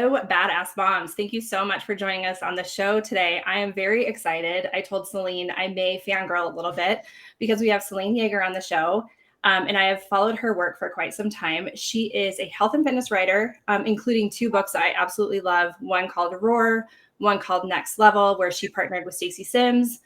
Badass moms. Thank you so much for joining us on the show today. I am very excited. I told Selene I may fangirl a little bit because we have Selene Yeager on the show. And I have followed her work for quite some time. She is a health and fitness writer, including 2 books that I absolutely love. One called Roar, one called Next Level, where she partnered with Stacey Sims.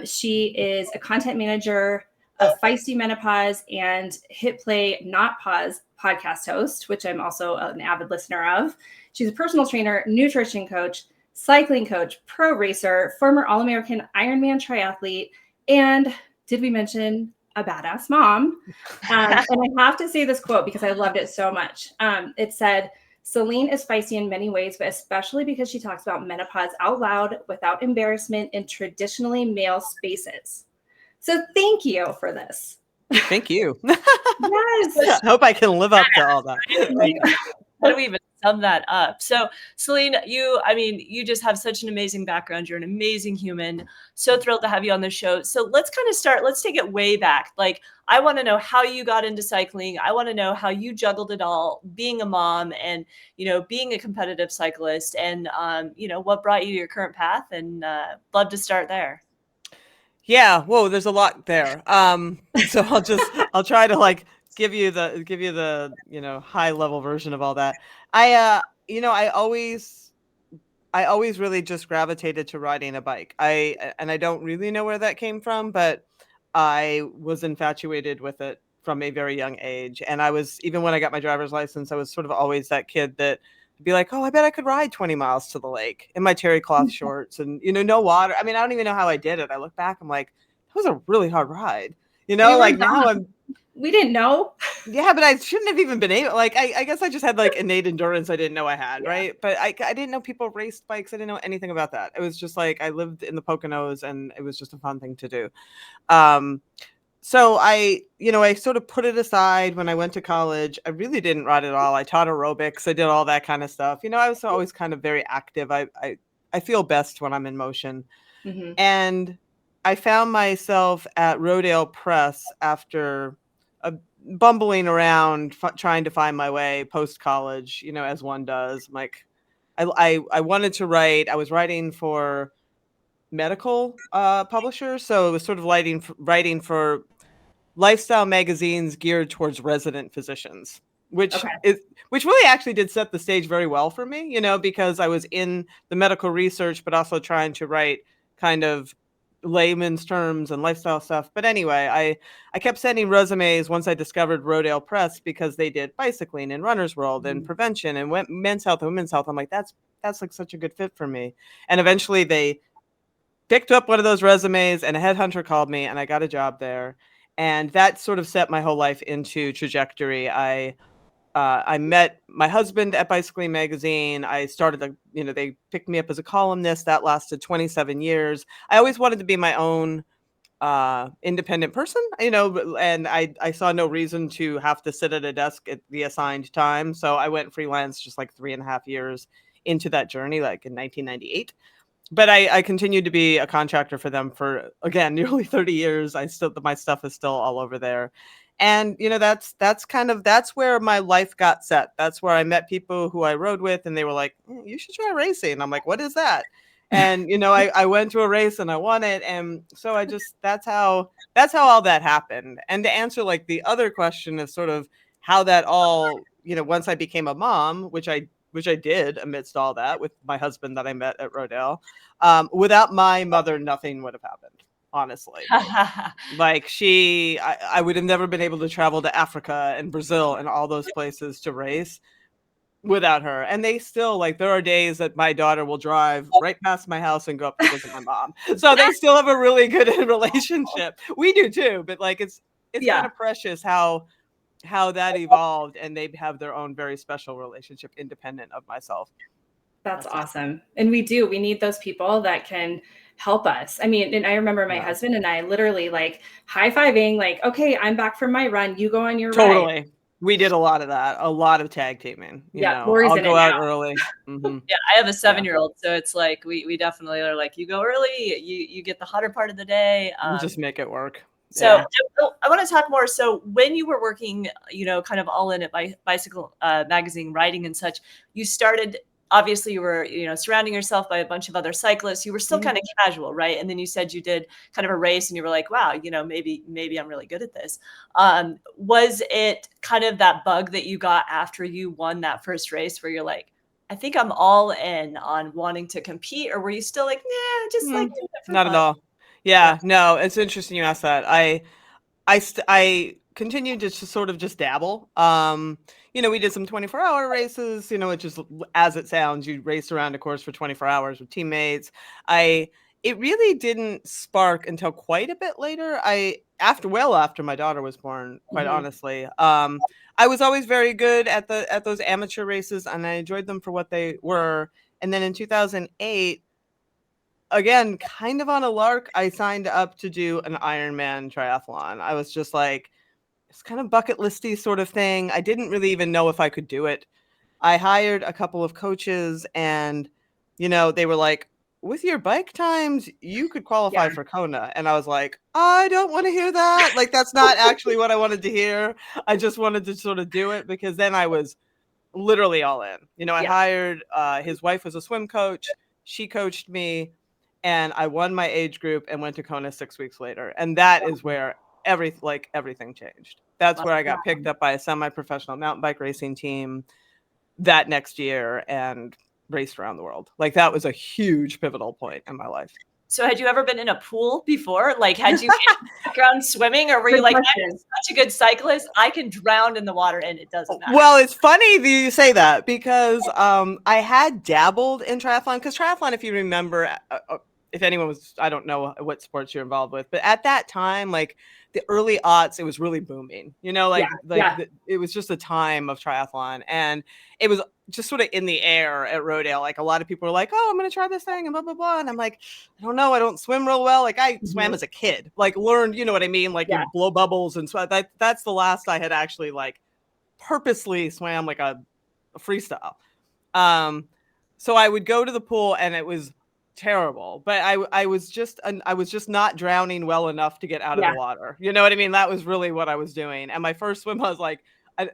She is a content manager, a feisty menopause, and hit play not pause podcast host, which I'm also an avid listener of. She's a personal trainer, nutrition coach, cycling coach, pro racer, former All-American Ironman triathlete, and did we mention a badass mom? And I have to say this quote because I loved it so much. It said, Selene is feisty in many ways, but especially because she talks about menopause out loud without embarrassment in traditionally male spaces. So thank you for this. Thank you. Yes. I hope I can live up to all that. How do we even sum that up? So Selene, you just have such an amazing background. You're an amazing human. So thrilled to have you on the show. So let's kind of start. Let's take it way back. Like, I want to know how you got into cycling. I want to know how you juggled it all, being a mom and, being a competitive cyclist, and, what brought you to your current path, and love to start there. Yeah. Whoa, there's a lot there. So I'll try to give you the high level version of all that. I always really just gravitated to riding a bike. I don't really know where that came from, but I was infatuated with it from a very young age. And even when I got my driver's license, I was sort of always that kid that would be like, oh, I bet I could ride 20 miles to the lake in my terry cloth shorts and, no water. I mean, I don't even know how I did it. I look back, I'm like, that was a really hard ride. Now we didn't know. Yeah, but I shouldn't have even been able, I guess I just had innate endurance I didn't know I had, right? But I didn't know people raced bikes. I didn't know anything about that. It was just I lived in the Poconos and it was just a fun thing to do. So I sort of put it aside when I went to college. I really didn't ride at all. I taught aerobics. I did all that kind of stuff. I was always kind of very active. I feel best when I'm in motion. Mm-hmm. And I found myself at Rodale Press after bumbling around, trying to find my way post-college, as one does. I wanted to write. I was writing for medical publishers, so it was sort of writing for lifestyle magazines geared towards resident physicians, which really actually did set the stage very well for me, because I was in the medical research, but also trying to write kind of layman's terms and lifestyle stuff. But anyway, I kept sending resumes once I discovered Rodale Press, because they did bicycling and runner's world and prevention and men's health and women's health. I'm like, that's such a good fit for me. And eventually they picked up one of those resumes and a headhunter called me and I got a job there. And that sort of set my whole life into trajectory. I met my husband at Bicycling Magazine. I started, they picked me up as a columnist. That lasted 27 years. I always wanted to be my own independent person, and I saw no reason to have to sit at a desk at the assigned time. So I went freelance just 3.5 years into that journey, in 1998. But I continued to be a contractor for them for, again, nearly 30 years. My stuff is still all over there. And, that's where my life got set. That's where I met people who I rode with and they were like, you should try racing. I'm like, what is that? And, I went to a race and I won it. And so that's how all that happened. And to answer the other question of sort of how that all, once I became a mom, which I did amidst all that with my husband that I met at Rodale, without my mother, nothing would have happened. Honestly, I would have never been able to travel to Africa and Brazil and all those places to race without her. And they still there are days that my daughter will drive right past my house and go up to visit my mom. So they still have a really good relationship. We do too, but it's kind of precious how that evolved, and they have their own very special relationship independent of myself. That's awesome. And we need those people that can help us. I mean, and I remember my husband and I literally high-fiving, okay, I'm back from my run. You go on your ride. We did a lot of that, a lot of tag teaming. Lori's I'll in go it out now. early. Mm-hmm. Yeah, I have a 7-year-old, so it's we definitely are you go early, you get the hotter part of the day. We'll just make it work. So I want to talk more. So when you were working, kind of all in at Bicycle Magazine, writing and such, you started obviously you were, surrounding yourself by a bunch of other cyclists. You were still kind of casual, right? And then you said you did kind of a race and you were like, wow, maybe I'm really good at this. Was it kind of that bug that you got after you won that first race where you're like, I think I'm all in on wanting to compete, or were you still like, nah, just like doing it for not fun? at all. Yeah, no, it's interesting you asked that. I continued to sort of just dabble. We did some 24-hour races, which is, as it sounds, you race around a course for 24 hours with teammates. It really didn't spark until quite a bit later. After my daughter was born, quite honestly. I was always very good at those amateur races, and I enjoyed them for what they were. And then in 2008, again, kind of on a lark, I signed up to do an Ironman triathlon. I was just like, it's kind of bucket listy sort of thing. I didn't really even know if I could do it. I hired a couple of coaches, and they were like, with your bike times, you could qualify for Kona. And I was like, I don't want to hear that. Like, that's not actually what I wanted to hear. I just wanted to sort of do it, because then I was literally all in. I hired, his wife was a swim coach. She coached me, and I won my age group and went to Kona 6 weeks later. And that is where everything changed. That's where I got picked up by a semi-professional mountain bike racing team that next year and raced around the world. Like, that was a huge pivotal point in my life. So had you ever been in a pool before? Like, had you been background swimming, or were you like, I'm such a good cyclist, I can drown in the water and it doesn't matter? Well, it's funny that you say that, because I had dabbled in triathlon, because triathlon, if you remember, if anyone was, I don't know what sports you're involved with, but at that time, like the early aughts, it was really booming, it was just a time of triathlon, and it was just sort of in the air at Rodale. Like, a lot of people were like, oh, I'm going to try this thing and blah, blah, blah. And I'm like, I don't know. I don't swim real well. Like, I swam as a kid, like learned, you know what I mean? Like, blow bubbles and so that's the last I had actually like purposely swam like a freestyle. So I would go to the pool, and it was terrible, but I was just not drowning well enough to get out of the water. You know what I mean? That was really what I was doing. And my first swim, I was like,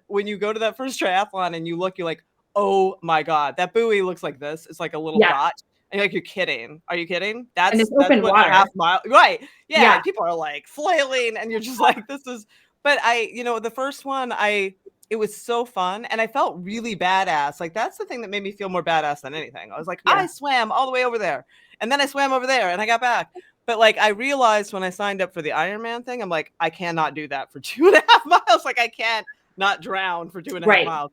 when you go to that first triathlon and you look, you're like, oh my God, that buoy looks like this. It's like a little dot. And you're like, you're kidding. Are you kidding? That's open what water. A half mile. Right. Yeah. And people are like flailing, and you're just like, this is, but the first one, it was so fun, and I felt really badass. Like, that's the thing that made me feel more badass than anything. I was like, I swam all the way over there, and then I swam over there, and I got back. But like, I realized when I signed up for the Ironman thing, I'm like, I cannot do that for 2.5 miles. Like, I can't not drown for 2.5 miles.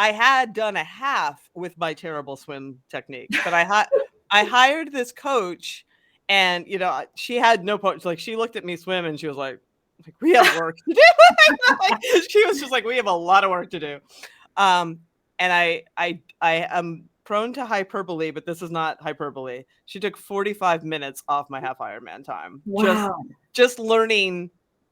I had done a half with my terrible swim technique, but I hired this coach, and she had no point. Like, she looked at me swim, and she was like, we have work to do. Like, she was just like, we have a lot of work to do. And I am prone to hyperbole, but this is not hyperbole. She took 45 minutes off my half Ironman time. Wow. Just learning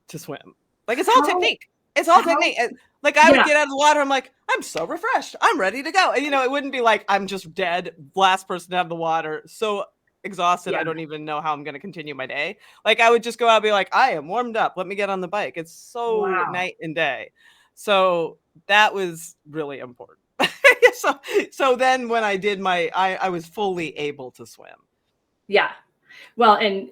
to swim. Like, it's all technique. It's all technique. Like, I would get out of the water, I'm like, I'm so refreshed, I'm ready to go. And it wouldn't be like I'm just dead, last person out of the water, so exhausted, I don't even know how I'm going to continue my day. Like, I would just go out and be like, I am warmed up, let me get on the bike. It's so night and day. So that was really important. So then when I did I was fully able to swim. Yeah. Well, and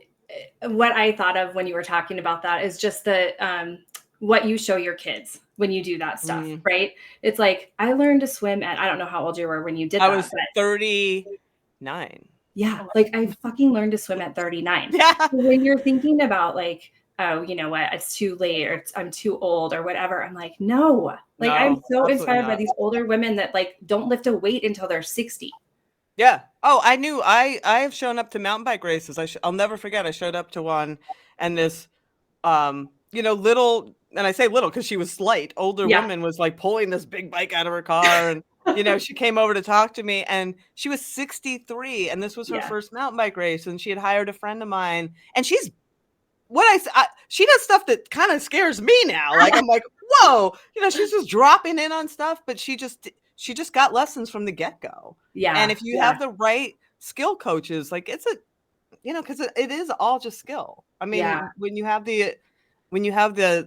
what I thought of when you were talking about that is just the what you show your kids when you do that stuff, right? It's like, I learned to swim at, I don't know how old you were when you did that. I was 39. Yeah. Like, I fucking learned to swim at 39. Yeah. So when you're thinking about like, oh, you know what, it's too late, or I'm too old, or whatever, I'm like, no. Like, I'm so inspired by these older women that like don't lift a weight until they're 60. Yeah. Oh, I knew. I have shown up to mountain bike races. I'll never forget. I showed up to one, and this, little, and I say little because she was slight, older woman was like pulling this big bike out of her car, and she came over to talk to me, and she was 63, and this was her first mountain bike race, and she had hired a friend of mine, and she's she does stuff that kind of scares me now. Like, I'm like, whoa, she's just dropping in on stuff, but she just got lessons from the get-go. Yeah. And if you have the right skill coaches, like, it's because it is all just skill. I mean, when you have the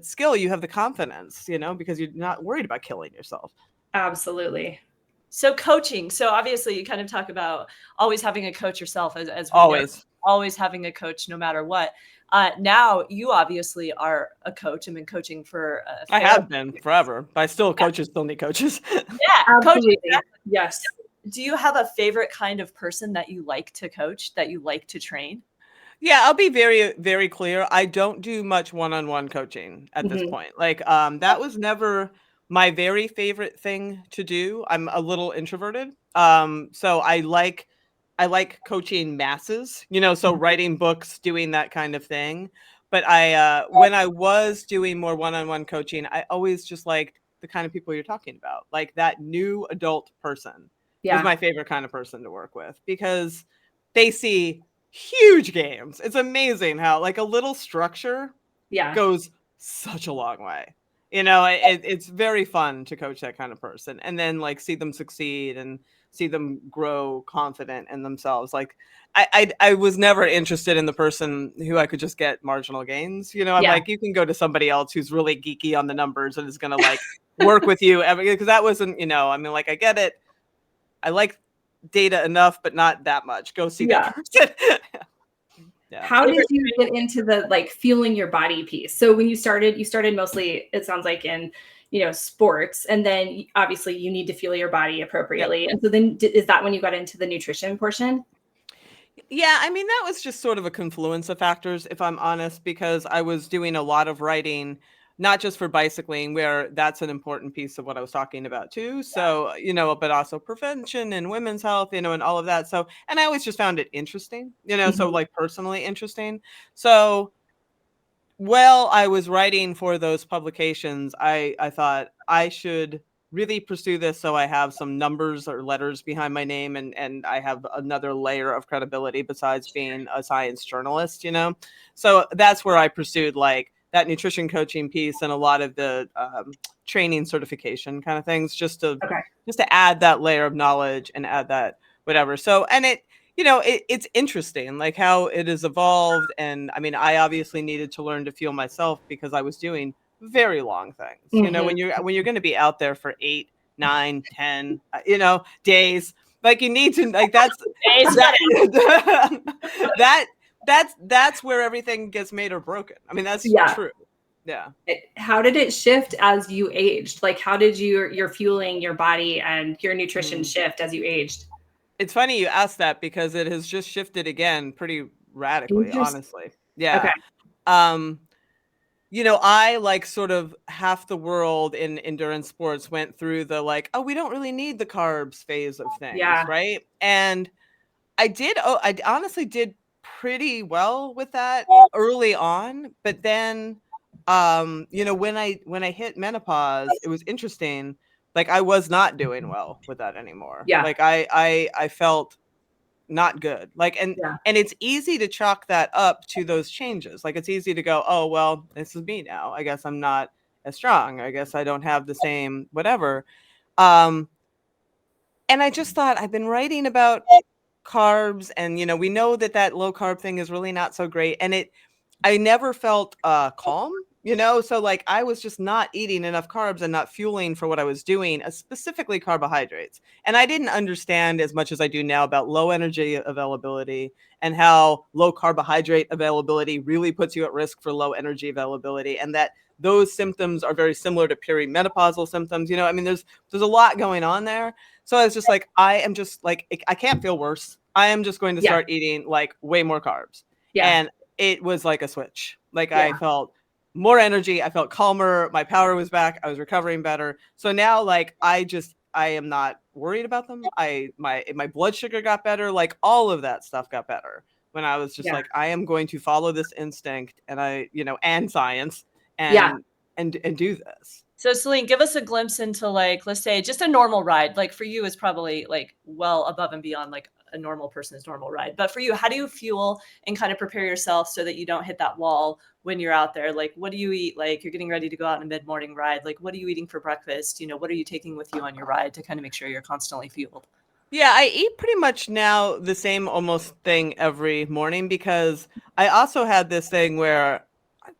skill, you have the confidence, because you're not worried about killing yourself. Absolutely. So coaching. So obviously you kind of talk about always having a coach yourself, as we know, Always. always having a coach no matter what. Now you obviously are a coach and been coaching for a I fair. have been forever, but I still coaches still need coaches. Yeah, coaching. Absolutely. Yes. So do you have a favorite kind of person that you like to coach, that you like to train? Yeah, I'll be very, very clear. I don't do much one-on-one coaching at this Mhm. point. Like, that was never my very favorite thing to do. I'm a little introverted. So I like coaching masses, you know, so writing books, doing that kind of thing. But when I was doing more one-on-one coaching, I always just liked the kind of people you're talking about. Like that new adult person was Yeah. my favorite kind of person to work with because they see huge games. It's amazing how like a little structure Yeah. goes such a long way. You know, it's very fun to coach that kind of person and then like see them succeed and see them grow confident in themselves. Like I was never interested in the person who I could just get marginal gains. You know, I'm Yeah. like, you can go to somebody else who's really geeky on the numbers and is gonna like work with you because that wasn't, you know, I mean, like I get it. I like data enough, but not that much. Go see that Yeah. person. Yeah. How did Favorite you get into the like feeling your body piece? So when you started mostly, it sounds like in, sports, and then obviously you need to feel your body Yep. appropriately. And so then is that when you got into the nutrition portion? Yeah, I mean, that was just sort of a confluence of factors, if I'm honest, because I was doing a lot of writing, not just for bicycling, where that's an important piece of what I was talking about too. So, you know, but also prevention and women's health, you know, and all of that. So, and I always just found it interesting, you know, so Mhm. like personally interesting. So, while I was writing for those publications, I thought I should really pursue this so I have some numbers or letters behind my name and I have another layer of credibility besides being a science journalist, you know? So that's where I pursued like that nutrition coaching piece and a lot of the training certification kind of things Okay. just to add that layer of knowledge and add that whatever. So and it you know, it's interesting, like, how it has evolved, and, I mean, I obviously needed to learn to feel myself because I was doing very long things, you know, Mhm. when you're gonna be out there for 8, 9, 10, you know, days, like, you need to like, Days, that minutes. that that's where everything gets made or broken. I mean, that's Yeah. true. Yeah. How did it shift as you aged? Like, how did your fueling your body and your nutrition Mm. shift as you aged? It's funny you asked that because it has just shifted again pretty radically, Interesting. honestly. Okay. Yeah. Um You know, I like sort of half the world in endurance sports went through the like, oh, we don't really need the carbs phase of things, Yeah. right? And I honestly did pretty well with that early on, but then you know, when I hit menopause, it was interesting. Like I was not doing well with that anymore. Yeah. Like I felt not good. Like Yeah. and it's easy to chalk that up to those changes. Like it's easy to go, "Oh, well, this is me now. I guess I'm not as strong. I guess I don't have the same whatever." Um and I just thought I've been writing about carbs and you know, we know that that low carb thing is really not so great and I never felt calm, you know? So like I was just not eating enough carbs and not fueling for what I was doing, specifically carbohydrates. And I didn't understand as much as I do now about low energy availability and how low carbohydrate availability really puts you at risk for low energy availability and that those symptoms are very similar to perimenopausal symptoms. You know, I mean there's a lot going on there. So I was just like I am just like I can't feel worse. I am just going to Yeah. start eating like way more carbs. Yeah. And it was like a switch. Like I Yeah. felt more energy, I felt calmer, my power was back, I was recovering better. So now like I am not worried about them. My blood sugar got better, like all of that stuff got better when I was just Yeah. like I am going to follow this instinct and I, you know, and science Yeah. and do this. So Celine, give us a glimpse into like, let's say just a normal ride. Like for you is probably like well above and beyond like a normal person's normal ride. But for you, how do you fuel and kind of prepare yourself so that you don't hit that wall when you're out there? Like, what do you eat? Like you're getting ready to go out on a mid-morning ride. Like, what are you eating for breakfast? You know, what are you taking with you on your ride to kind of make sure you're constantly fueled? Yeah, I eat pretty much now the same almost thing every morning because I also had this thing where,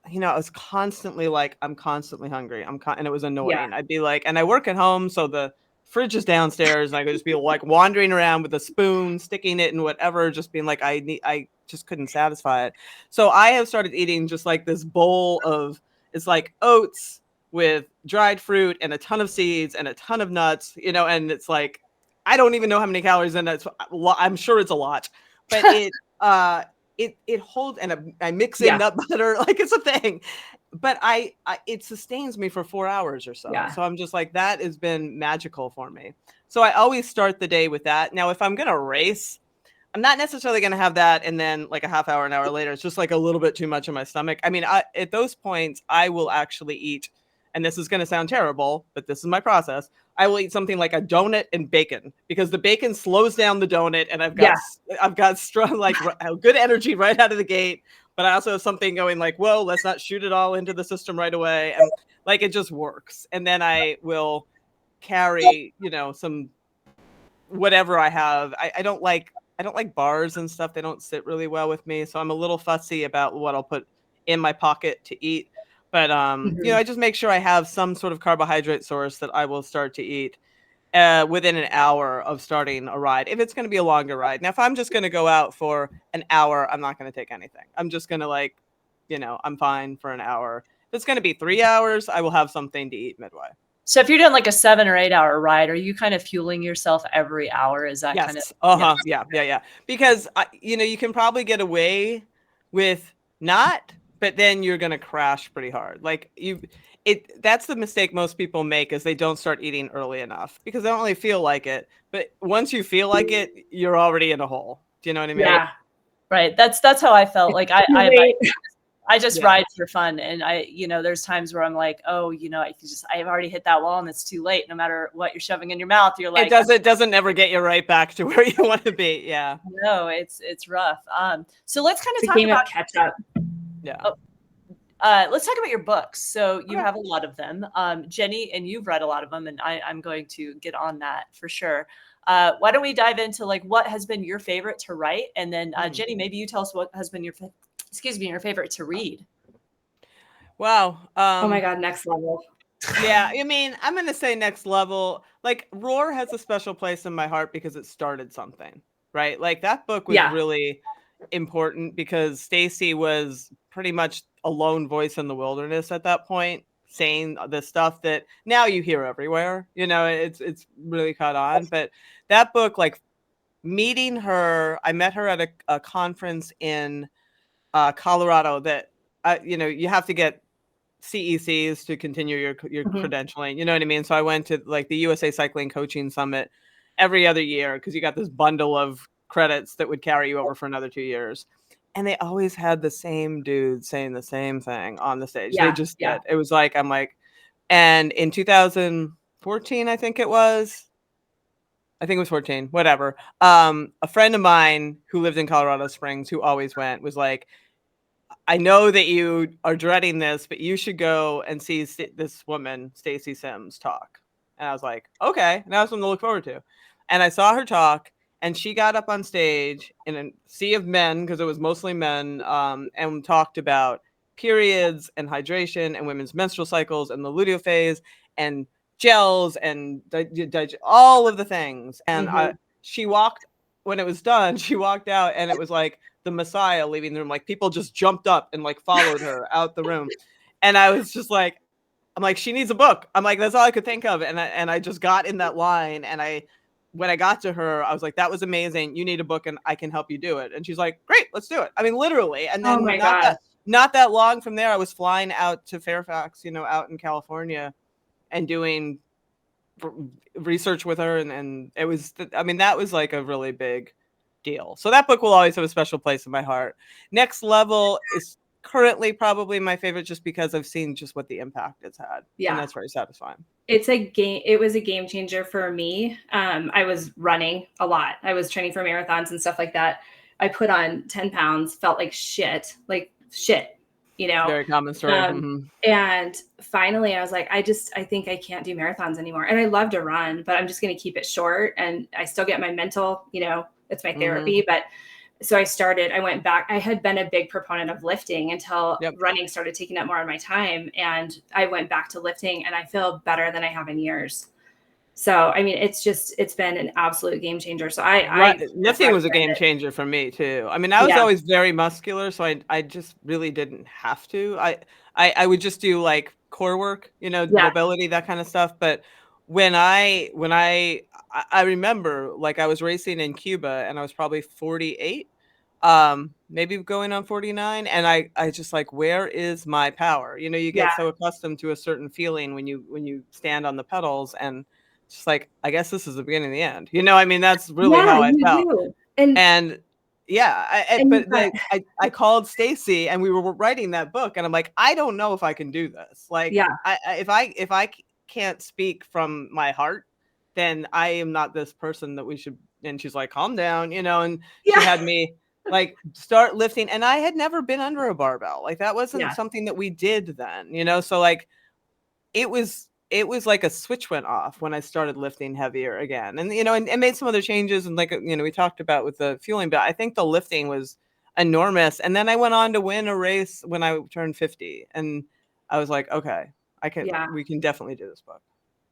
you know, I was constantly like, I'm constantly hungry. And it was Yeah. annoying. I'd be like, and I work at home, so the fridge is downstairs, and I could just be like wandering around with a spoon, sticking it in whatever, just being like, I just couldn't satisfy it. So I have started eating just like this bowl of, it's like oats with dried fruit and a ton of seeds and a ton of nuts, you know, and it's like, I don't even know how many calories in it. I'm sure it's a lot, but it holds, and I mix in nut butter, like it's a thing. But it sustains me for 4 hours or so. Yeah. So I'm just like, that has been magical for me. So I always start the day with that. Now, if I'm going to race, I'm not necessarily going to have that. And then like a half hour, an hour later, it's just like a little bit too much in my stomach. I mean, at those points, I will actually eat, and this is going to sound terrible, but this is my process. I will eat something like a donut and bacon, because the bacon slows down the donut, and I've got strong, like good energy right out of the gate. But I also have something going like, whoa, let's not shoot it all into the system right away. And like, it just works. And then I will carry, you know, some whatever I have. I don't like bars and stuff. They don't sit really well with me. So I'm a little fussy about what I'll put in my pocket to eat. But you know, I just make sure I have some sort of carbohydrate source that I will start to eat within an hour of starting a ride, if it's going to be a longer ride. Now, if I'm just going to go out for an hour, I'm not going to take anything. I'm just going to, like, you know, I'm fine for an hour. If it's going to be 3 hours, I will have something to eat midway. So if you're doing like a 7 or 8 hour ride, are you kind of fueling yourself every hour? Is that kind of? Yeah. Because you know, you can probably get away with not, but then you're going to crash pretty hard. Like that's the mistake most people make, is they don't start eating early enough because they don't really feel like it. But once you feel like it, you're already in a hole. Do you know what I mean? Yeah, right. That's how I felt. Like I just ride for fun. And you know, there's times where I'm like, oh, you know, I've already hit that wall and it's too late. No matter what you're shoving in your mouth, you're like, it doesn't ever get you right back to where you want to be. Yeah. No, it's rough. So let's kind of talk game about of catch up. Yeah. Let's talk about your books. So you have a lot of them, Jenny, and you've read a lot of them, and I'm going to get on that for sure. Why don't we dive into like what has been your favorite to write, and then Jenny, maybe you tell us what has been your favorite to read. Wow. Oh my God, next level. Yeah, I mean, I'm going to say next level. Like, Roar has a special place in my heart because it started something, right? Like, that book was really important because Stacy was pretty much a lone voice in the wilderness at that point, saying the stuff that now you hear everywhere. You know, it's really caught on. But that book, like, meeting her, I met her at a conference in Colorado that, you know, you have to get CECs to continue your credentialing. You know what I mean? So I went to like the USA Cycling Coaching Summit every other year because you got this bundle of credits that would carry you over for another 2 years. And they always had the same dude saying the same thing on the stage. They just did. It was like, I'm like, and in 2014, I think it was 14, whatever. A friend of mine who lived in Colorado Springs, who always went, was like, I know that you are dreading this, but you should go and see this woman, Stacy Sims, talk. And I was like, okay, now that's something to look forward to. And I saw her talk, and she got up on stage in a sea of men, because it was mostly men, and talked about periods and hydration and women's menstrual cycles and the luteal phase and gels and all of the things. And she walked, when it was done, she walked out, and it was like the Messiah leaving the room. Like, people just jumped up and like followed her out the room. And I was just like, I'm like, she needs a book. I'm like, that's all I could think of. And I just got in that line. And when I got to her, I was like, that was amazing. You need a book and I can help you do it. And she's like, great, let's do it. I mean, literally. And then not that long from there, I was flying out to Fairfax, you know, out in California, and doing research with her. And it was, I mean, that was like a really big deal. So that book will always have a special place in my heart. Next Level is currently probably my favorite, just because I've seen just what the impact it's had. Yeah. And that's very satisfying. It was a game changer for me. I was running a lot. I was training for marathons and stuff like that. I put on 10 pounds, felt like shit, you know. Very common story. And finally I was like, I think I can't do marathons anymore. And I love to run, but I'm just going to keep it short. And I still get my mental, you know, it's my therapy. But so I went back. I had been a big proponent of lifting until running started taking up more of my time. And I went back to lifting, and I feel better than I have in years. So, I mean, it's been an absolute game changer. So Lifting was a recommend game it. changer for me too. I mean, I was Yeah. always very muscular, so I just really didn't have to. I would just do like core work, you know, Yeah. mobility, that kind of stuff. But when I remember, like, I was racing in Cuba and I was probably 48, maybe going on 49, and I just like, where is my power? You know, you Yeah. get so accustomed to a certain feeling when you stand on the pedals, and just like, I guess this is the beginning of the end. You know, I mean, that's really Yeah, how I you felt. do. And And yeah, you've but got I called Stacy and we were writing that book, and I'm like, I don't know if I can do this. Like, yeah, if I can't speak from my heart, then I am not this person that we should. And she's like, calm down, you know. And she yeah, had me like start lifting, and I had never been under a barbell. Like, that wasn't yeah, something that we did then, you know. So like, it was like a switch went off when I started lifting heavier again. And, you know, and made some other changes, and like, you know, we talked about with the fueling, but I think the lifting was enormous. And then I went on to win a race when I turned 50, and I was like, okay, yeah. we can definitely do this book.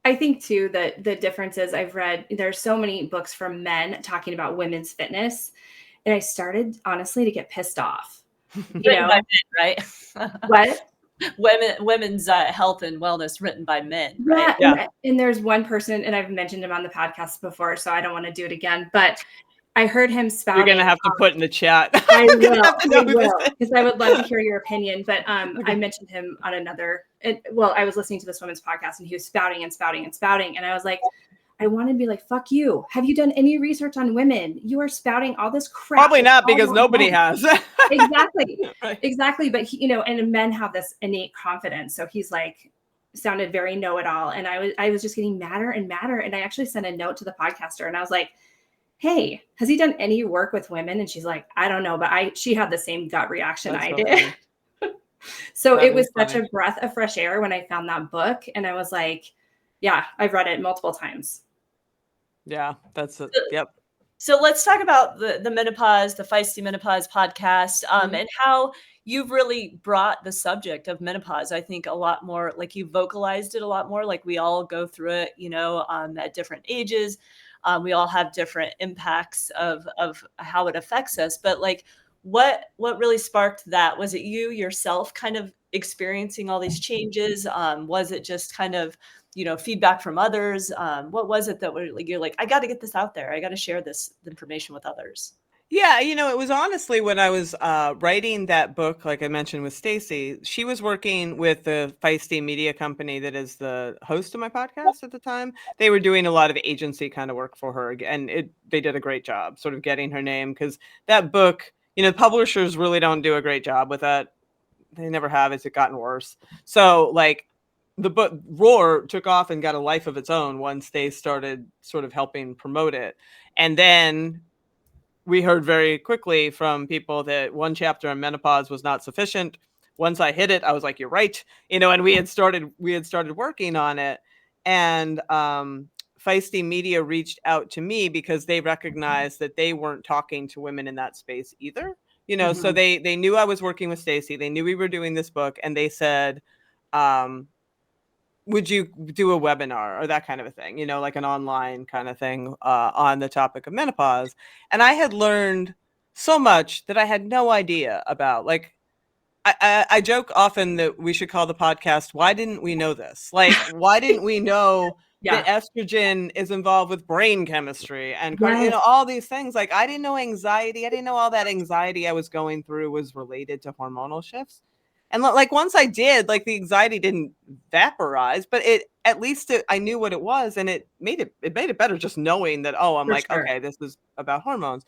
I think too that the difference is I've read there's so many books from men talking about women's fitness, and I started honestly to get pissed off. You Written by know men, right? what? Women's health and wellness written by men, right? Yeah, Yeah. and there's one person, and I've mentioned him on the podcast before, so I don't want to do it again. But I heard him You're going to spouting. have to put in the chat. I I'm going to will, have to know who this is. because I would love to hear your opinion. But I Okay. mentioned him on another. Well, I was listening to this woman's podcast, and he was spouting and spouting and spouting, and I was like, I wanted to be like, "Fuck you! Have you done any research on women? You are spouting all this crap." Probably not, all because about nobody men." has. Exactly, Right. exactly. But he, and men have this innate confidence, so he's like sounded very know-it-all, and I was just getting madder and madder, and I actually sent a note to the podcaster, and I was like, hey, has he done any work with women? And she's like, I don't know, but she had the same gut reaction That's I so did. funny. So That it is was such funny. a breath of fresh air when I found that book. And I was like, yeah, I've read it multiple times. Yeah, that's it. Yep. So let's talk about the Menopause, the Feisty Menopause podcast, Mhm. and how you've really brought the subject of menopause, I think, a lot more, like you vocalized it a lot more, like we all go through it, you know, at different ages. We all have different impacts of how it affects us. But like, what really sparked that? Was it you yourself kind of experiencing all these changes? Was it just kind of, you know, feedback from others? What was it that were like, you're like, I got to get this out there. I got to share this information with others. Yeah, you know, it was honestly when I was writing that book, like I mentioned with Stacy, she was working with the Feisty Media company that is the host of my podcast at the time. They were doing a lot of agency kind of work for her, and they did a great job sort of getting her name, because that book, you know, publishers really don't do a great job with that. They never have. It's gotten worse. So like, the book Roar took off and got a life of its own once they started sort of helping promote it. And then we heard very quickly from people that one chapter on menopause was not sufficient. Once I hit it, I was like, "You're right," you know. And we had started working on it, and Feisty Media reached out to me because they recognized that they weren't talking to women in that space either. You know, so Mhm. they knew I was working with Stacy. They knew we were doing this book, and they said, um, would you do a webinar or that kind of a thing, you know, like an online kind of thing on the topic of menopause? And I had learned so much that I had no idea about. Like, I joke often that we should call the podcast, Why Didn't We Know This? Like, why didn't we know that Yeah. estrogen is involved with brain chemistry and, you Yes. know, all these things? Like, I didn't know anxiety. I didn't know all that anxiety I was going through was related to hormonal shifts. And like, once I did, like, the anxiety didn't vaporize, but at least I knew what it was, and it made it better just knowing that, oh, I'm For like, sure. okay, this is about hormones.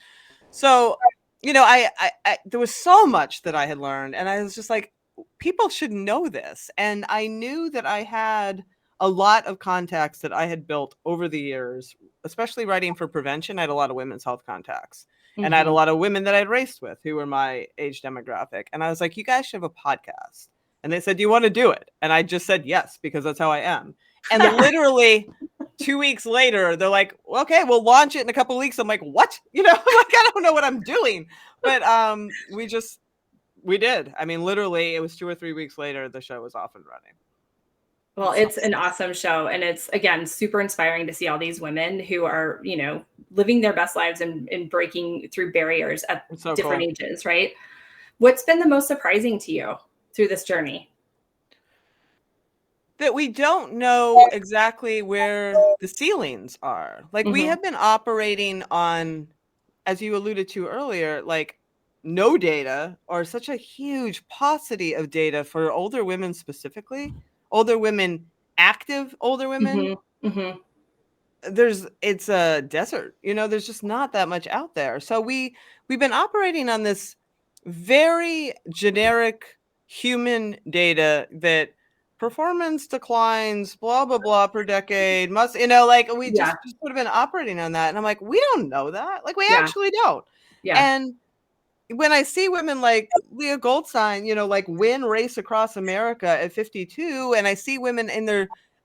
So, you know, I there was so much that I had learned, and I was just like, people should know this. And I knew that I had a lot of contacts that I had built over the years, especially writing for prevention. I had a lot of women's health contacts, and I had a Mhm. lot of women that I'd raced with who were my age demographic. And I was like, you guys should have a podcast. And they said, do you want to do it? And I just said yes, because that's how I am. And Yeah. literally 2 weeks later, they're like, well, okay, we'll launch it in a couple of weeks. I'm like, what? You know, like, I don't know what I'm doing. But we did. I mean, literally, it was 2 or 3 weeks later, the show was off and running. Well, it's an awesome show. And it's, again, super inspiring to see all these women who are, living their best lives and breaking through barriers at It's so different cool. ages, right? What's been the most surprising to you through this journey? That we don't know exactly where the ceilings are. Like we Mhm. have been operating on, as you alluded to earlier, like no data or such a huge paucity of data for older women specifically, older women, active older women. Mhm. Mhm. It's a desert, there's just not that much out there. So we've been operating on this very generic human data that performance declines blah blah blah per decade must, like we Yeah. just sort of been operating on that, and I'm like, we don't know that, like we Yeah. actually don't. Yeah. And when I see women like Leah Goldstein, like win Race Across America at 52, and I see women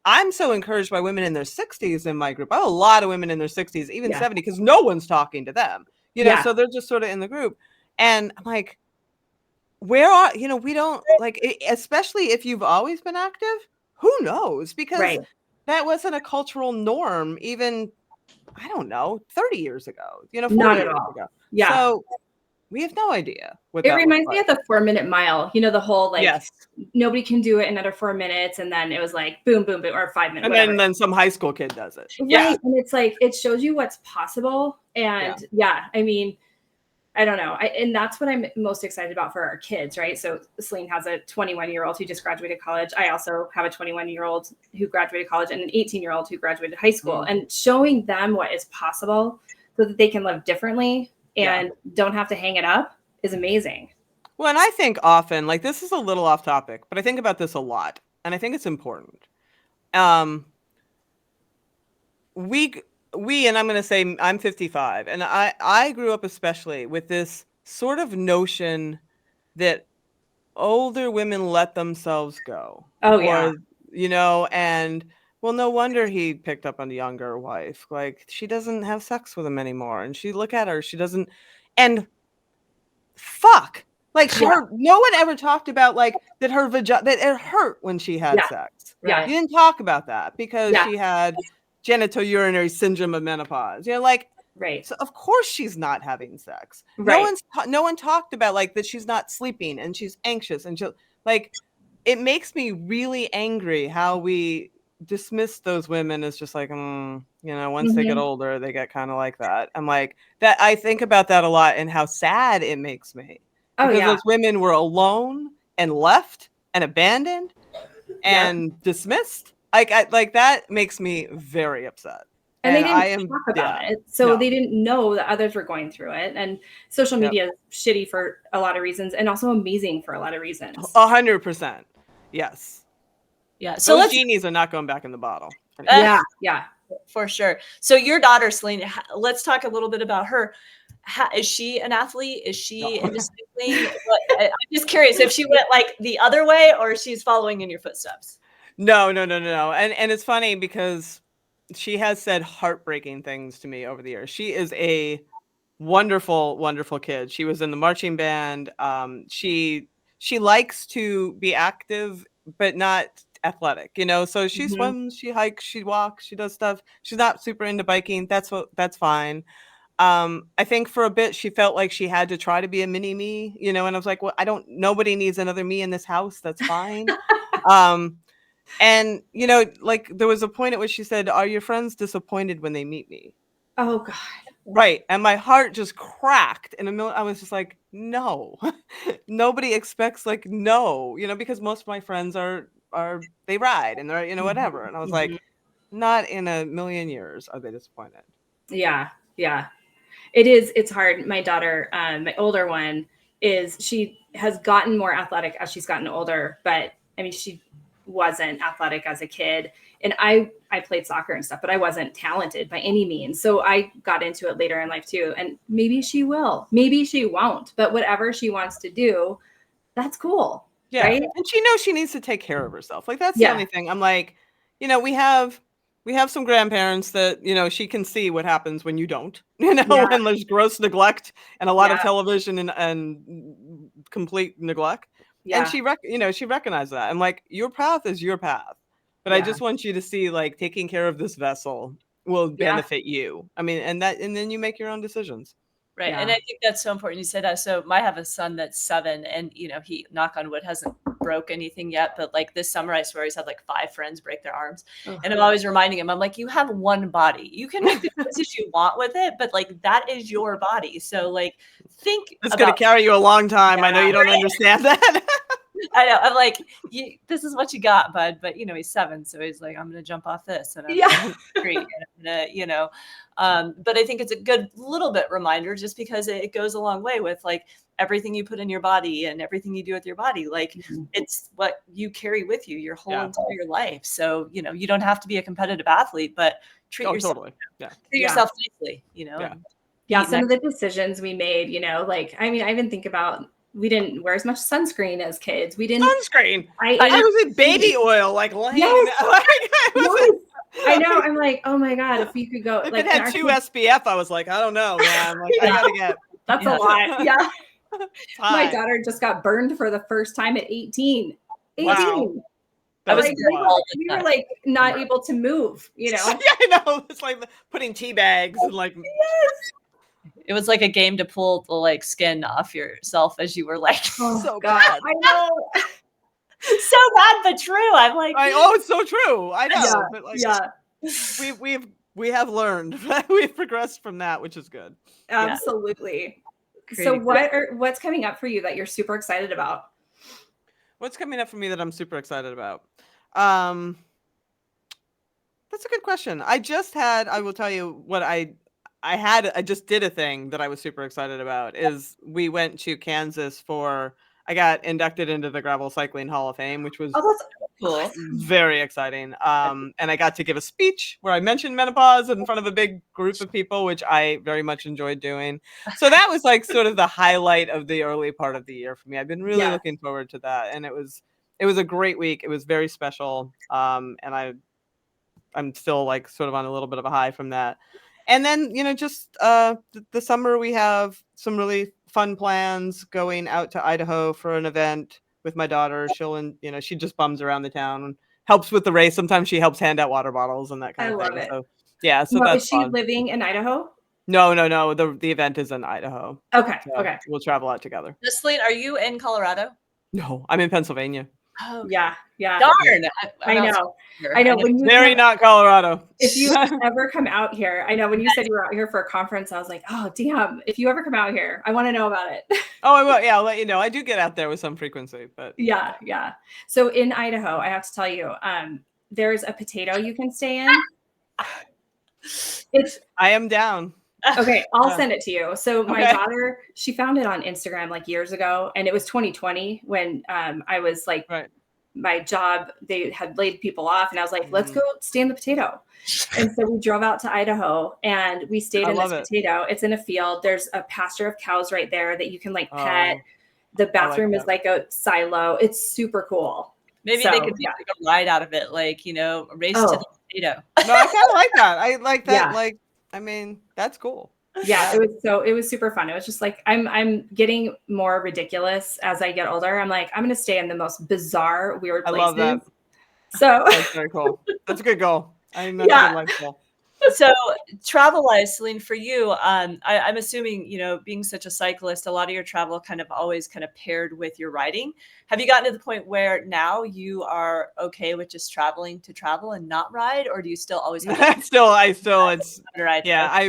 I'm so encouraged by women in their 60s in my group. I have a lot of women in their 60s, even Yeah. 70, because no one's talking to them, Yeah. so they're just sort of in the group. And I'm like, where are, we don't like, especially if you've always been active, who knows? Because Right. that wasn't a cultural norm, even, I don't know, 30 years ago, 40 Not at years all. ago. Yeah. So we have no idea what It that looks reminds me like. of the 4-minute mile, the whole like Yes. nobody can do it in under 4 minutes. And then it was like boom, boom, boom, or 5 minutes, And whatever. then some high school kid does it. Yeah. Right. And it's like, it shows you what's possible. And yeah, I mean, I don't know. And that's what I'm most excited about for our kids, right? So Selene has a 21-year-old who just graduated college. I also have a 21-year-old who graduated college and an 18-year-old who graduated high school, and showing them what is possible so that they can live differently and don't have to hang it up is amazing. Well, and I think often, like, this is a little off topic, but I think about this a lot, and I think it's important. We, and I'm going to say I'm 55, and I grew up especially with this sort of notion that older women let themselves go, Oh yeah. or, and well, no wonder he picked up on a younger wife. Like, she doesn't have sex with him anymore, and look at her, she doesn't, and fuck. Like no one ever talked about like that her vagina, that it hurt when she had Yeah. sex. Yeah. You didn't talk about that because Yeah. she had genitourinary syndrome of menopause. Like, Right. so of course she's not having sex. Right. No one talked about like that she's not sleeping and she's anxious and like, it makes me really angry how we dismiss those women as just like, once they get older, they get kind of like that. I'm like, that I think about that a lot and how sad it makes me, Oh because yeah. those women were alone and left and abandoned Yep. and dismissed. Like that makes me very upset. And they And I didn't am, talk about yeah, it. So no, they didn't know that others were going through it. And social yep, media is shitty for a lot of reasons and also amazing for a lot of reasons. 100%, yes. Yeah. So Those let's genies are not going back in the bottle. Yeah. Yeah. for sure. So your daughter, Selene, let's talk a little bit about her. Is she an athlete? Is she into cycling? I'm just curious if she went like the other way or she's following in your footsteps. No. And it's funny because she has said heartbreaking things to me over the years. She is a wonderful, wonderful kid. She was in the marching band. She likes to be active, but not athletic, so she swims, she hikes, she walks, she does stuff. She's not super into biking. That's fine. I think for a bit she felt like she had to try to be a mini me, and I was like, well, nobody needs another me in this house. That's fine. And like there was a point at which she said, "Are your friends disappointed when they meet me?" Oh God. Right. And my heart just cracked in a million. I was just like, no, nobody expects like, no, because most of my friends are they ride and they're, whatever. And I was like, not in a million years are they disappointed. Yeah. Yeah. It's hard. My daughter, my older one, she has gotten more athletic as she's gotten older, but I mean, she wasn't athletic as a kid. And I played soccer and stuff, but I wasn't talented by any means. So I got into it later in life too. And maybe she will, maybe she won't, but whatever she wants to do, that's cool. Yeah. Right. And she knows she needs to take care of herself. Like, that's the Yeah. only thing. I'm like, we have some grandparents that, she can see what happens when you don't, Yeah. when there's gross neglect and a lot of Yeah. television and complete neglect. And Yeah. she recognized that. I'm like, your path is your path. but I just want you to see, like, taking care of this vessel will benefit you. I mean, and then you make your own decisions. Right. And I think that's so important. You said that. So I have a son that's 7 and, he, knock on wood, hasn't broke anything yet. But like this summer, I swear he's had like 5 friends break their arms. And I'm always reminding him, I'm like, you have one body. You can make the choices you want with it, but like that is your body. So like think it's going to carry you a long time. I know you don't understand that. I know. I'm like, this is what you got, bud. But he's 7, so he's like, I'm gonna jump off this, and I'm gonna, but I think it's a good little bit reminder, just because it goes a long way with like everything you put in your body and everything you do with your body. Like it's what you carry with you your whole entire life. So you don't have to be a competitive athlete, but treat yourself. Totally. Treat yourself nicely. Some of the decisions we made. Like I mean, I even think about. We didn't wear as much sunscreen as kids. We didn't sunscreen. I was in baby oil, like laying. I know. I'm like, oh my god, if we could go. If like, it had 2 SPF, I was like, I don't know, man. Like, I gotta get. That's a lot. Yeah. My daughter just got burned for the first time at 18. 18. Wow. I was we were like not able to move. Yeah, I know. It's like putting tea bags and like. It was like a game to pull the like skin off yourself as you were like, so bad. I know. So bad, but true. I'm like, it's so true. I know. But like, we have learned. We've progressed from that, which is good. Absolutely. So what's coming up for you that you're super excited about? What's coming up for me that I'm super excited about? That's a good question. I will tell you what I just did a thing that I was super excited about. Is we went to Kansas I got inducted into the Gravel Cycling Hall of Fame, which was cool, very exciting. And I got to give a speech where I mentioned menopause in front of a big group of people, which I very much enjoyed doing. So that was like sort of the highlight of the early part of the year for me. I've been really looking forward to that, and it was a great week. It was very special, and I'm still like sort of on a little bit of a high from that. And then, just the summer, we have some really fun plans going out to Idaho for an event with my daughter. She just bums around the town and helps with the race. Sometimes she helps hand out water bottles and that kind of thing. I love it. So, so that's is she fun. living in Idaho? No. The event is in Idaho. Okay. So okay. We'll travel out togetger. Selene, are you in Colorado? No, I'm in Pennsylvania. Oh, yeah. Darn. I know. When you very not Colorado. If you ever come out here, I know when you said you were out here for a conference, I was like, oh, damn. If you ever come out here, I want to know about it. Oh, I will. Yeah, I'll let you know. I do get out there with some frequency, but yeah. So in Idaho, I have to tell you, there's a potato you can stay in. I am down. Okay, I'll send it to you. So my daughter, she found it on Instagram like years ago, and it was 2020 when I was like, my job, they had laid people off, and I was like, let's go stay in the potato. And so we drove out to Idaho, and we stayed in this potato. It's in a field. There's a pasture of cows right there that you can like pet. The bathroom is like a silo. It's super cool. Maybe they could make like a ride out of it, like a race to the potato. No, I kind of like that. I like that. Like, I mean, that's cool. Yeah, it was super fun. It was just like I'm getting more ridiculous as I get older. I'm like, I'm gonna stay in the most bizarre, weird places. I love that. So that's very cool. That's a good goal. I mean, that's a good life goal. So travel-wise, Selene, for you, I'm assuming, being such a cyclist, a lot of your travel always paired with your riding. Have you gotten to the point where now you are okay with just traveling to travel and not ride, or do you still always have I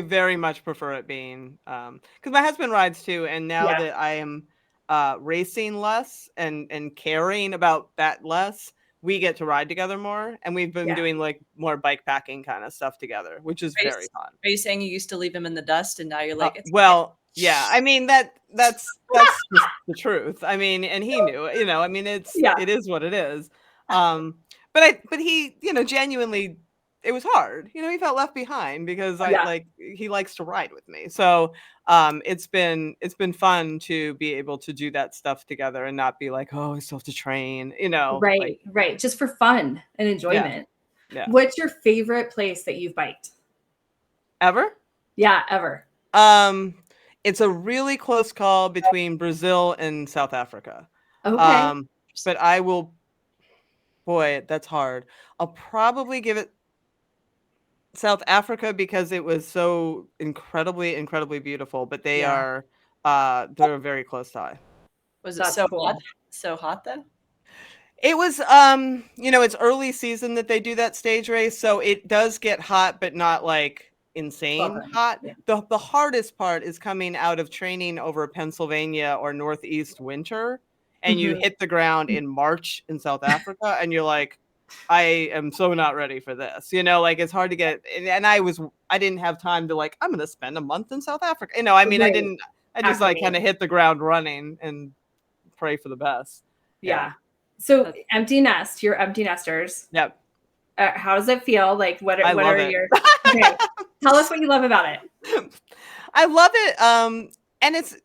very much prefer it being because my husband rides too, and now that I am racing less and caring about that less, we get to ride together more, and we've been doing like more bike packing kind of stuff together, which is very fun. Are you saying you used to leave him in the dust and now you're like, yeah, I mean that's just the truth. I mean, and he knew, I mean, it is what it is. But he, genuinely, it was hard. He felt left behind because he likes to ride with me. So it's been fun to be able to do that stuff together and not be like, oh, I still have to train, Right. Just for fun and enjoyment. Yeah. What's your favorite place that you've biked? Ever? Yeah, ever. It's a really close call between Brazil and South Africa. Okay. But I will boy, that's hard. I'll probably give it South Africa because it was so incredibly beautiful, but they're very close by. Was it That's so cool. hot? So hot though? It was it's early season that they do that stage race, so it does get hot, but not like insane hot. Yeah. The hardest part is coming out of training over Pennsylvania or Northeast winter, and you hit the ground in March in South Africa, and you're like, I am so not ready for this. Like it's hard to get, and I didn't have time to like, I'm gonna spend a month in South Africa. I mean, Right. I just like kind of hit the ground running and pray for the best. Yeah. So empty nest, you're empty nesters. Yep. How does it feel? Like what I love are it. your okay. Tell us what you love about it. I love it. And it's,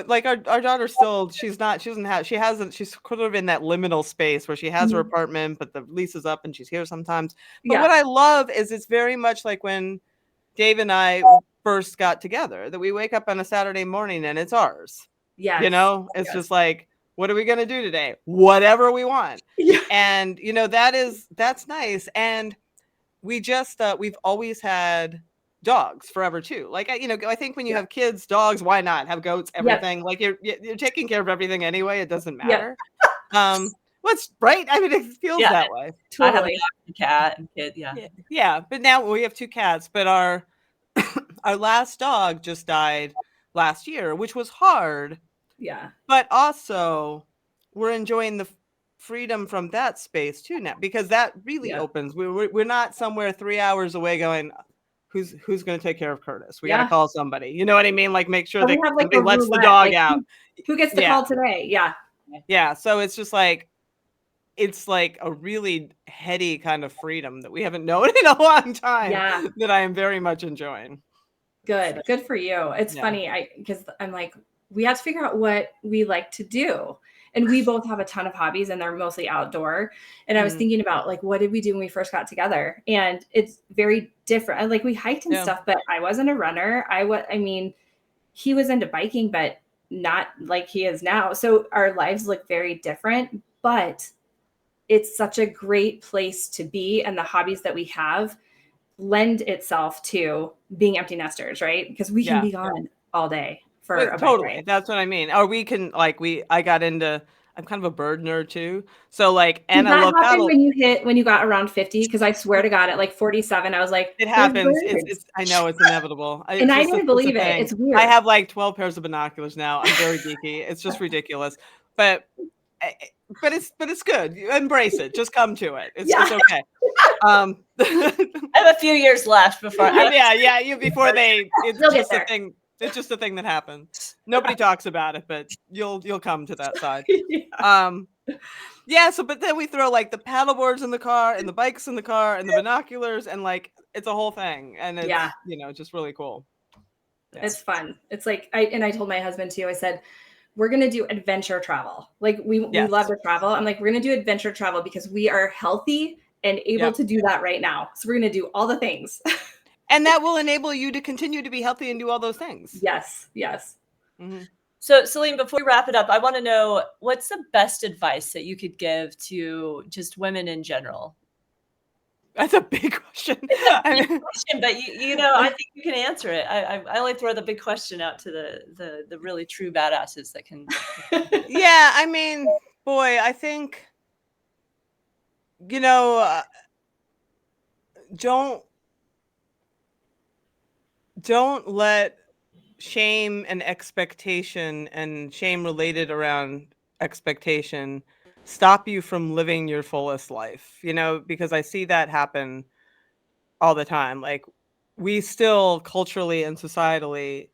like our daughter still, she's sort of in that liminal space where she has her apartment, but the lease is up and she's here sometimes. But what I love is it's very much like when Dave and I first got together, that we wake up on a Saturday morning and it's ours. Yes. It's just like, what are we going to do today? Whatever we want. Yeah. And, that's nice. And we just, we've always had dogs forever too. Like, I think when you have kids, dogs, why not have goats, everything? Like you're taking care of everything anyway. It doesn't matter. What's right? I mean, it feels that way. Totally. I have a dog and cat and kid. Yeah. But now we have 2 cats, but our last dog just died last year, which was hard. Yeah. But also we're enjoying the freedom from that space too now, because that really opens. We're not somewhere 3 hours away going, who's going to take care of Curtis? We got to call somebody. You know what I mean? Like make sure that somebody lets the dog out. Who gets the call today? Yeah. Yeah. So it's just like, it's like a really heady kind of freedom that we haven't known in a long time that I am very much enjoying. Good for you. It's funny. Because I'm like, we have to figure out what we like to do. And we both have a ton of hobbies and they're mostly outdoor. And I was thinking about like, what did we do when we first got together? And it's very different. Like we hiked and stuff, but I wasn't a runner. He was into biking, but not like he is now. So our lives look very different, but it's such a great place to be. And the hobbies that we have lend itself to being empty nesters, right? Because we can be gone all day. Totally. That's what I mean. Or we can I got into, I'm kind of a bird nerd too. So like, and I love paddle. When you got around 50, because I swear to God, at like 47, I was like, it happens. It's I know it's inevitable. And I didn't believe it. It's weird. I have like 12 pairs of binoculars now. I'm very geeky. It's just ridiculous. But it's good. You embrace it. Just come to it. It's okay. I have a few years left before. Before they. It's just a thing. It's just a thing that happens. Nobody talks about it, but you'll come to that side. So but then we throw like the paddle boards in the car and the bikes in the car and the binoculars and like it's a whole thing. And it's just really cool. Yeah. It's fun. It's like I told my husband too, I said, we're gonna do adventure travel. Like we love to travel. I'm like, we're gonna do adventure travel because we are healthy and able to do that right now. So we're gonna do all the things. And that will enable you to continue to be healthy and do all those things. Yes. Mm-hmm. So, Selene, before we wrap it up, I want to know what's the best advice that you could give to just women in general? That's a big question. It's a big question, but I think you can answer it. I only throw the big question out to the really true badasses that can. Yeah, I mean, boy, I think don't let shame and expectation and shame related around expectation stop you from living your fullest life, because I see that happen all the time. Like we still culturally and societally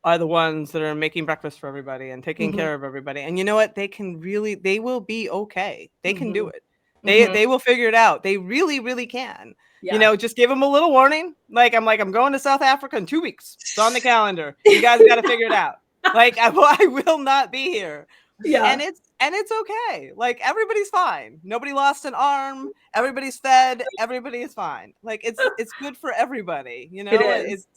are the ones that are making breakfast for everybody and taking care of everybody. And you know what? They will be okay. They can do it. They will figure it out. They really, really can. Yeah. Just give them a little warning. Like, I'm going to South Africa in 2 weeks. It's on the calendar. You guys got to figure it out. Like, I will not be here. Yeah. And it's okay. Like, everybody's fine. Nobody lost an arm. Everybody's fed. Everybody is fine. Like, it's good for everybody. It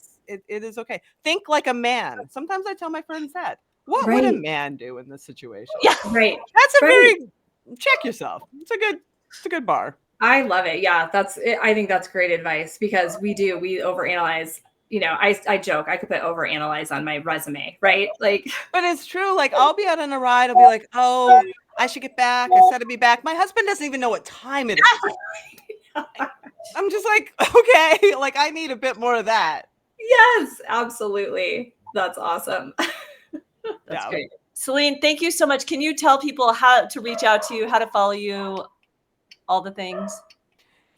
is okay. Think like a man. Sometimes I tell my friends that. What would a man do in this situation? Yeah, right. That's a very check yourself. It's a good It's a good bar. I love it. Yeah, I think that's great advice because we overanalyze. I joke I could put overanalyze on my resume, right? Like, But it's true. Like, I'll be out on a ride. I'll be like, oh, I should get back. I said I'd be back. My husband doesn't even know what time it is. I'm just like, okay, like I need a bit more of that. yes, absolutely. That's awesome. That's great. Selene, thank you so much. Can you tell people how to reach out to you, how to follow you, all the things?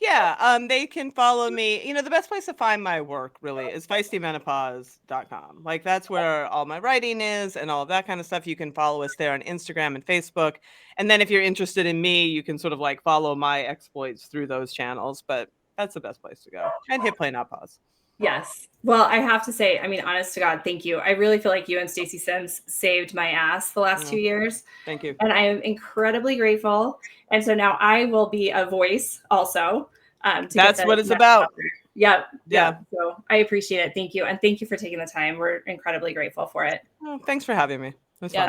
Yeah, they can follow me. The best place to find my work really is feistymenopause.com. Like that's where all my writing is and all of that kind of stuff. You can follow us there on Instagram and Facebook. And then if you're interested in me, you can sort of like follow my exploits through those channels. But that's the best place to go. And hit play not pause. Yes. Well, I have to say, I mean, honest to God, thank you. I really feel like you and Stacey Sims saved my ass the last 2 years. Thank you. And I am incredibly grateful. And so now I will be a voice also. That's what it's about. Yep. Yeah. So I appreciate it. Thank you. And thank you for taking the time. We're incredibly grateful for it. Oh, thanks for having me. It was fun.